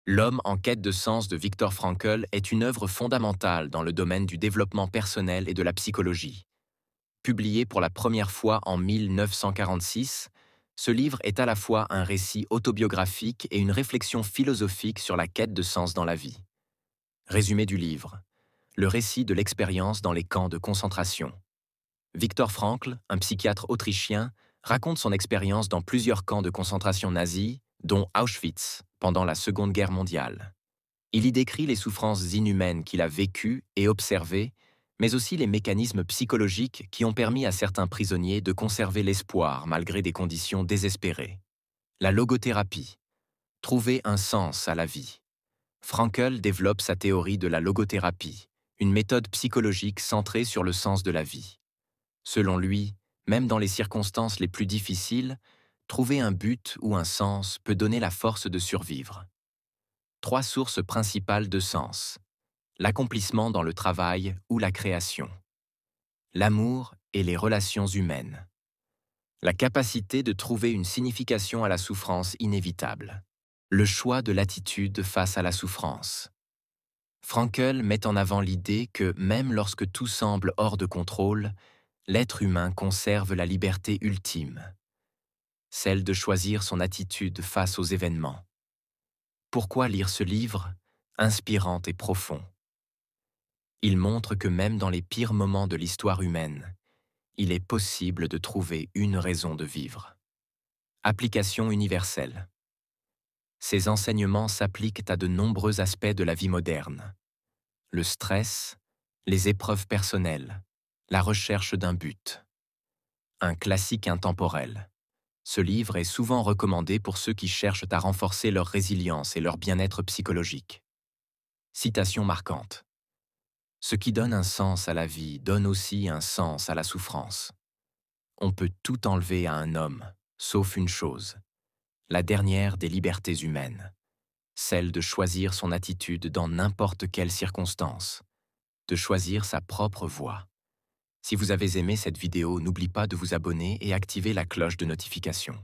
L'homme en quête de sens de Viktor Frankl est une œuvre fondamentale dans le domaine du développement personnel et de la psychologie. Publié pour la première fois en 1946, ce livre est à la fois un récit autobiographique et une réflexion philosophique sur la quête de sens dans la vie. Résumé du livre. Le récit de l'expérience dans les camps de concentration. Viktor Frankl, un psychiatre autrichien, raconte son expérience dans plusieurs camps de concentration nazis, dont Auschwitz, pendant la Seconde Guerre mondiale. Il y décrit les souffrances inhumaines qu'il a vécues et observées, mais aussi les mécanismes psychologiques qui ont permis à certains prisonniers de conserver l'espoir malgré des conditions désespérées. La logothérapie. Trouver un sens à la vie. Frankl développe sa théorie de la logothérapie, une méthode psychologique centrée sur le sens de la vie. Selon lui, même dans les circonstances les plus difficiles, trouver un but ou un sens peut donner la force de survivre. Trois sources principales de sens. L'accomplissement dans le travail ou la création. L'amour et les relations humaines. La capacité de trouver une signification à la souffrance inévitable. Le choix de l'attitude face à la souffrance. Frankl met en avant l'idée que même lorsque tout semble hors de contrôle, l'être humain conserve la liberté ultime, celle de choisir son attitude face aux événements. Pourquoi lire ce livre, inspirant et profond? Il montre que même dans les pires moments de l'histoire humaine, il est possible de trouver une raison de vivre. Application universelle. Ces enseignements s'appliquent à de nombreux aspects de la vie moderne. Le stress, les épreuves personnelles, la recherche d'un but. Un classique intemporel. Ce livre est souvent recommandé pour ceux qui cherchent à renforcer leur résilience et leur bien-être psychologique. Citation marquante. Ce qui donne un sens à la vie donne aussi un sens à la souffrance. On peut tout enlever à un homme, sauf une chose, la dernière des libertés humaines, celle de choisir son attitude dans n'importe quelle circonstance, de choisir sa propre voie. Si vous avez aimé cette vidéo, n'oubliez pas de vous abonner et activer la cloche de notification.